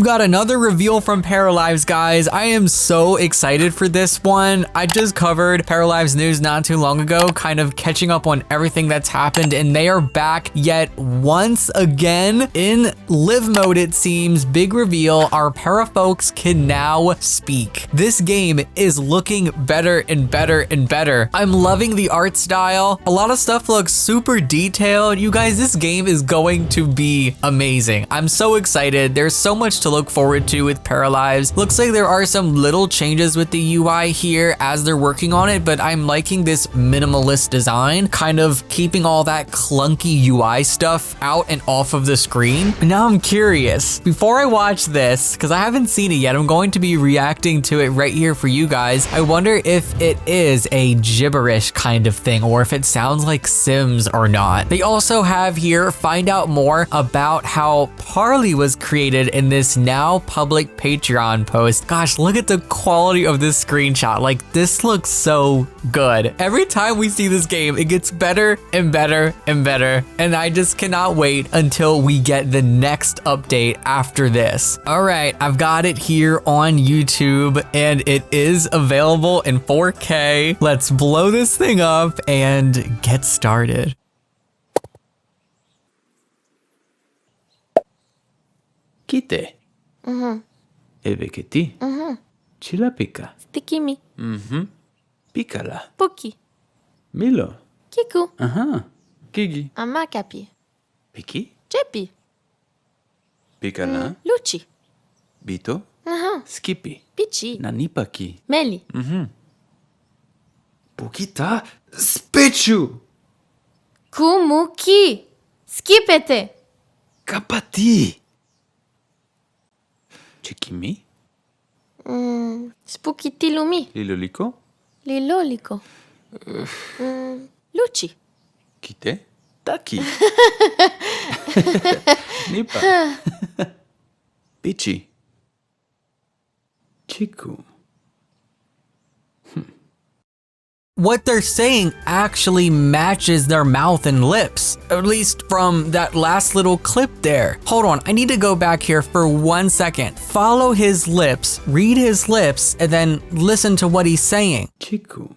We've got another reveal from Paralives, guys. I am so excited for this one. I just covered Paralives news not too long ago, kind of catching up on everything that's happened, and they are back yet once again in live mode, it seems. Big reveal, our para folks can now speak. This game is looking better and better and better. I'm loving the art style. A lot of stuff looks super detailed. You guys, this game is going to be amazing. I'm so excited. There's so much to look forward to with Paralives. Looks like there are some little changes with the UI here as they're working on it, but I'm liking this minimalist design, kind of keeping all that clunky UI stuff out and off of the screen. Now I'm curious, before I watch this, because I haven't seen it yet, I'm going to be reacting to it right here for you guys. I wonder if it is a gibberish kind of thing or if it sounds like Sims or not. They also have here, find out more about how Parley was created in this now public Patreon post. Gosh, look at the quality of this screenshot. Like, this looks so good. Every time we see this game, it gets better and better and better. And I just cannot wait until we get the next update after this. All right, I've got it here on YouTube and it is available in 4K. Let's blow this thing up and get started. Kite. Eveketi. Chilapika. Stikimi. Pikala. Poki. Milo. Kiku. Kigi. Amakapi. Piki. Jepi. Pikala. Luchi. Bito. Skippy. Pichi. Nanipaki. Meli. Pukita. Spechu. Kumuki. Skipete. Kapati. Chikimi. Spookitilumi. Liloliko. Liloliko. Luchi. Kite. Taki. Nipa. Pichi. Chiku. What they're saying actually matches their mouth and lips, at least from that last little clip there. Hold on, I need to go back here for 1 second. Follow his lips, read his lips, and then listen to what he's saying. Chiku.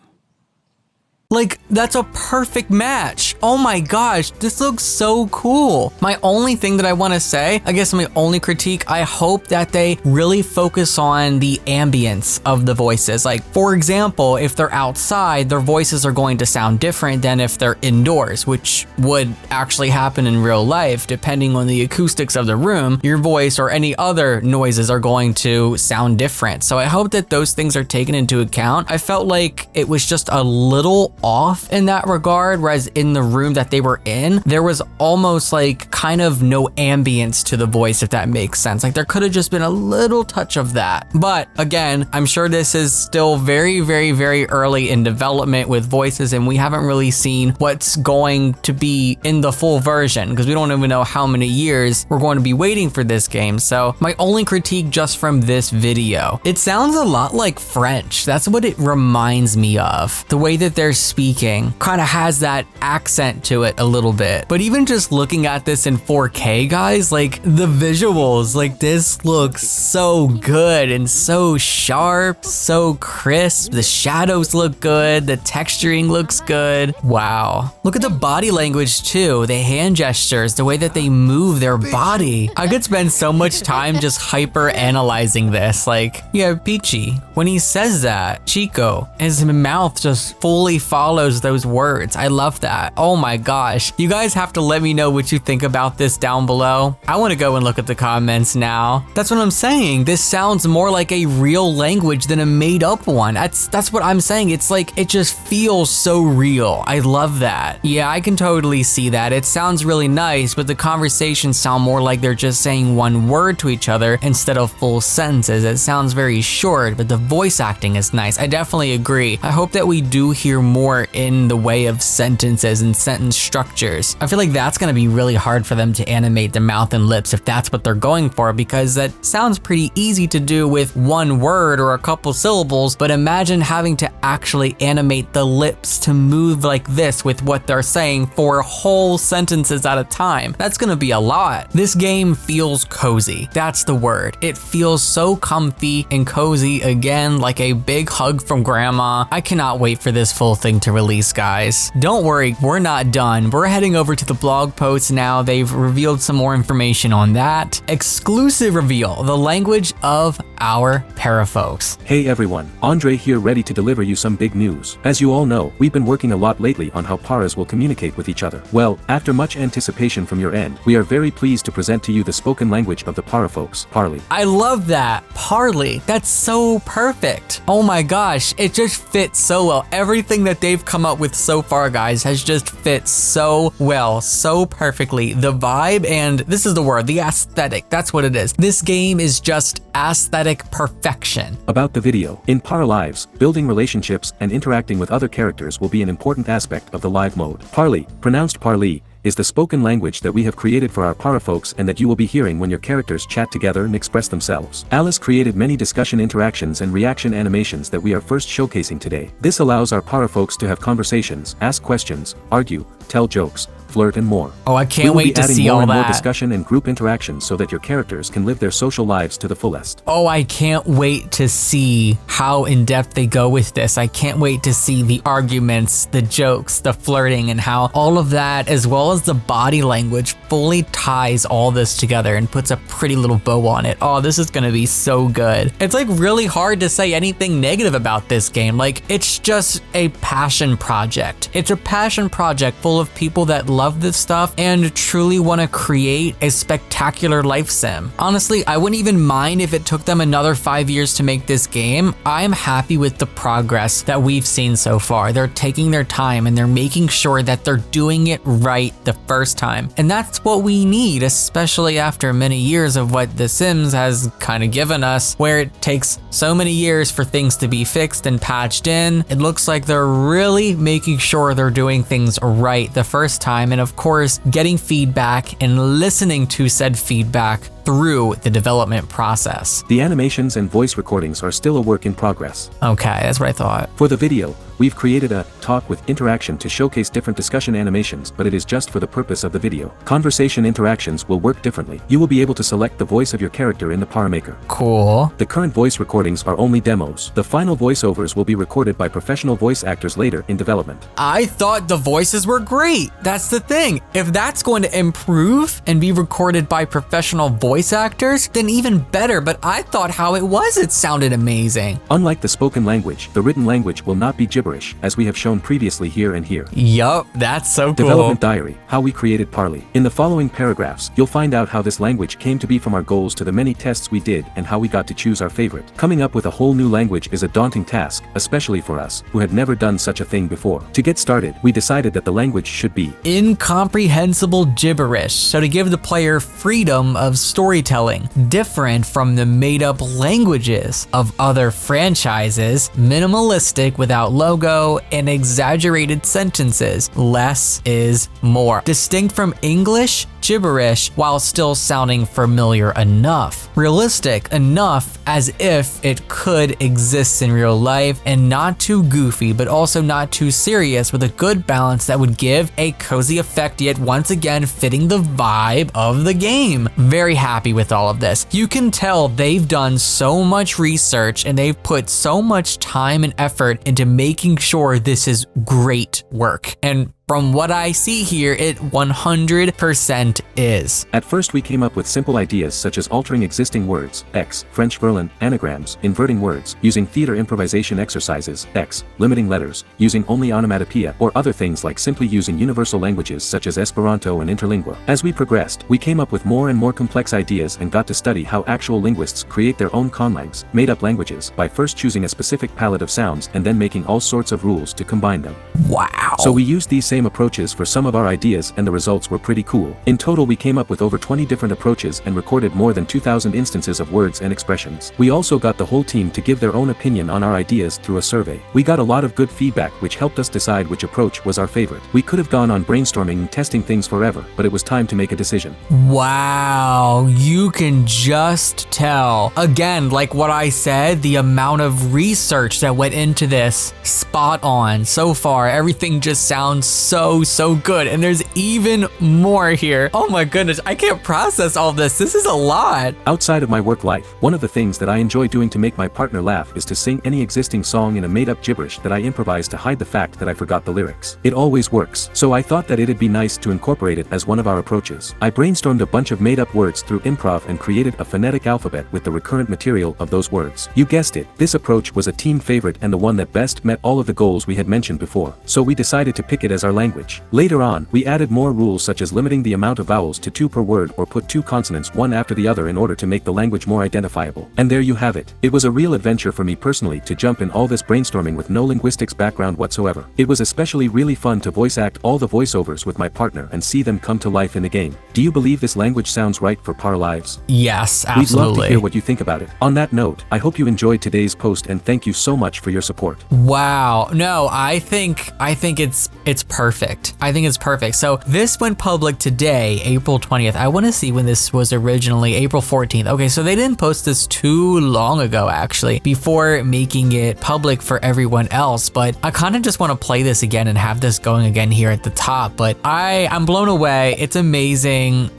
Like, that's a perfect match. Oh my gosh, this looks so cool. My only thing that I want to say, I guess my only critique, I hope that they really focus on the ambience of the voices. Like, for example, if they're outside, their voices are going to sound different than if they're indoors, which would actually happen in real life. Depending on the acoustics of the room, your voice or any other noises are going to sound different. So I hope that those things are taken into account. I felt like it was just a little off in that regard, whereas in the room that they were in, there was almost like kind of no ambience to the voice, if that makes sense. Like, there could have just been a little touch of that. But again, I'm sure this is still very, very, very early in development with voices, and we haven't really seen what's going to be in the full version because we don't even know how many years we're going to be waiting for this game. So my only critique just from this video, it sounds a lot like French. That's what it reminds me of. The way that they're speaking kind of has that accent to it a little bit. But even just looking at this in 4K, guys, like the visuals, like this looks so good and so sharp, so crisp. The shadows look good. The texturing looks good. Wow. Look at the body language too. The hand gestures, the way that they move their body. I could spend so much time just hyper analyzing this. Like, yeah, Peachy, when he says that, Chico, his mouth just fully follows those words. I love that. Oh my gosh. You guys have to let me know what you think about this down below. I want to go and look at the comments now. That's what I'm saying. This sounds more like a real language than a made up one. That's what I'm saying. It's like, it just feels so real. I love that. Yeah, I can totally see that. It sounds really nice, but the conversations sound more like they're just saying one word to each other instead of full sentences. It sounds very short, but the voice acting is nice. I definitely agree. I hope that we do hear more in the way of sentences and and sentence structures. I feel like that's gonna be really hard for them to animate the mouth and lips if that's what they're going for, because that sounds pretty easy to do with one word or a couple syllables, but imagine having to actually animate the lips to move like this with what they're saying for whole sentences at a time. That's gonna be a lot. This game feels cozy. That's the word. It feels so comfy and cozy, again, like a big hug from grandma. I cannot wait for this full thing to release, guys. Don't worry, we're not done. We're heading over to the blog post now. They've revealed some more information on that. Exclusive reveal, the language of our parafolks. Hey everyone, Andre here, ready to deliver you some big news. As you all know, we've been working a lot lately on how paras will communicate with each other. Well, after much anticipation from your end, we are very pleased to present to you the spoken language of the parafolks, Parley. I love that. Parley. That's so perfect. Oh my gosh, it just fits so well. Everything that they've come up with so far, guys, has just fit so well, so perfectly. The vibe, and this is the word, the aesthetic. That's what it is. This game is just aesthetic perfection. About the video, in Paralives, building relationships and interacting with other characters will be an important aspect of the live mode. Parley, pronounced Parley, is the spoken language that we have created for our parafolks and that you will be hearing when your characters chat together and express themselves. Alice created many discussion interactions and reaction animations that we are first showcasing today. This allows our parafolks to have conversations, ask questions, argue, tell jokes, flirt, and more. Oh, I can't wait to see all more that. Discussion and group interactions so that your characters can live their social lives to the fullest. Oh, I can't wait to see how in-depth they go with this. I can't wait to see the arguments, the jokes, the flirting, and how all of that, as well as the body language, fully ties all this together and puts a pretty little bow on it. Oh, this is gonna be so good. It's like really hard to say anything negative about this game. Like, it's just a passion project. It's a passion project full of people that love this stuff and truly want to create a spectacular life sim. Honestly, I wouldn't even mind if it took them another 5 years to make this game. I'm happy with the progress that we've seen so far. They're taking their time and they're making sure that they're doing it right the first time. And that's what we need, especially after many years of what The Sims has kind of given us, where it takes so many years for things to be fixed and patched in. It looks like they're really making sure they're doing things right the first time, and of course, getting feedback and listening to said feedback through the development process. The animations and voice recordings are still a work in progress. Okay, that's what I thought. For the video, we've created a talk with interaction to showcase different discussion animations, but it is just for the purpose of the video. Conversation interactions will work differently. You will be able to select the voice of your character in the Paramaker. Cool. The current voice recordings are only demos. The final voiceovers will be recorded by professional voice actors later in development. I thought the voices were great. That's the thing. If that's going to improve and be recorded by professional voice actors, then even better, but I thought how it sounded amazing. Unlike the spoken language, the written language will not be gibberish, as we have shown previously here and here. Yup, that's so cool. Development diary, how we created Parley. In the following paragraphs, you'll find out how this language came to be, from our goals to the many tests we did and how we got to choose our favorite. Coming up with a whole new language is a daunting task, especially for us, who had never done such a thing before. To get started, we decided that the language should be incomprehensible gibberish, so to give the player freedom of storytelling, different from the made-up languages of other franchises, minimalistic without logo, and exaggerated sentences. Less is more. Distinct from English, gibberish, while still sounding familiar enough. Realistic enough as if it could exist in real life, and not too goofy, but also not too serious, with a good balance that would give a cozy effect, yet once again fitting the vibe of the game. Very happy with all of this. You can tell they've done so much research and they've put so much time and effort into making sure this is great work. And from what I see here, it 100% is. At first we came up with simple ideas such as altering existing words, X, French verlan, anagrams, inverting words, using theater improvisation exercises, X, limiting letters, using only onomatopoeia, or other things like simply using universal languages such as Esperanto and Interlingua. As we progressed, we came up with more and more complex ideas and got to study how actual linguists create their own conlangs, made-up languages, by first choosing a specific palette of sounds and then making all sorts of rules to combine them. Wow. So we used these same same approaches for some of our ideas and the results were pretty cool. In total we came up with over 20 different approaches and recorded more than 2,000 instances of words and expressions. We also got the whole team to give their own opinion on our ideas through a survey. We got a lot of good feedback which helped us decide which approach was our favorite. We could have gone on brainstorming and testing things forever, but it was time to make a decision. Wow, you can just tell. Again, like what I said, the amount of research that went into this, spot on. So far, everything just sounds so good. And there's even more here. Oh my goodness, I can't process all this. This is a lot. Outside of my work life, one of the things that I enjoy doing to make my partner laugh is to sing any existing song in a made-up gibberish that I improvise to hide the fact that I forgot the lyrics. It always works, so I thought that it'd be nice to incorporate it as one of our approaches. I brainstormed a bunch of made-up words through improv and created a phonetic alphabet with the recurrent material of those words. You guessed it, this approach was a team favorite and the one that best met all of the goals we had mentioned before, so we decided to pick it as our language. Later on, we added more rules such as limiting the amount of vowels to 2 per word or put 2 consonants one after the other in order to make the language more identifiable. And there you have it. It was a real adventure for me personally to jump in all this brainstorming with no linguistics background whatsoever. It was especially really fun to voice act all the voiceovers with my partner and see them come to life in the game. Do you believe this language sounds right for Paralives? Yes, absolutely. We'd love to hear what you think about it. On that note, I hope you enjoyed today's post and thank you so much for your support. Wow. No, I think it's perfect. I think it's perfect. So this went public today, April 20th. I want to see when this was originally April 14th. Okay, so they didn't post this too long ago actually, before making it public for everyone else, but I kind of just want to play this again and have this going again here at the top. But I'm blown away. It's amazing.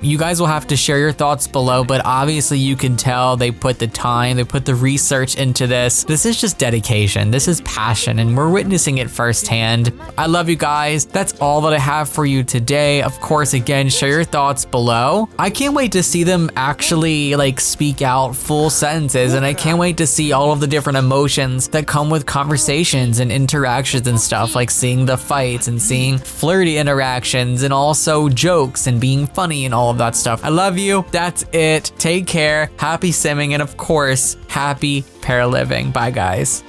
You guys will have to share your thoughts below, but obviously you can tell they put the time, they put the research into this. This is just dedication. This is passion, and we're witnessing it firsthand. I love you guys. That's all that I have for you today. Of course, again, share your thoughts below. I can't wait to see them actually like speak out full sentences, and I can't wait to see all of the different emotions that come with conversations and interactions and stuff, like seeing the fights and seeing flirty interactions and also jokes and being funny and all of that stuff. I love you. That's it. Take care. Happy simming, and of course, happy paraliving. Bye, guys.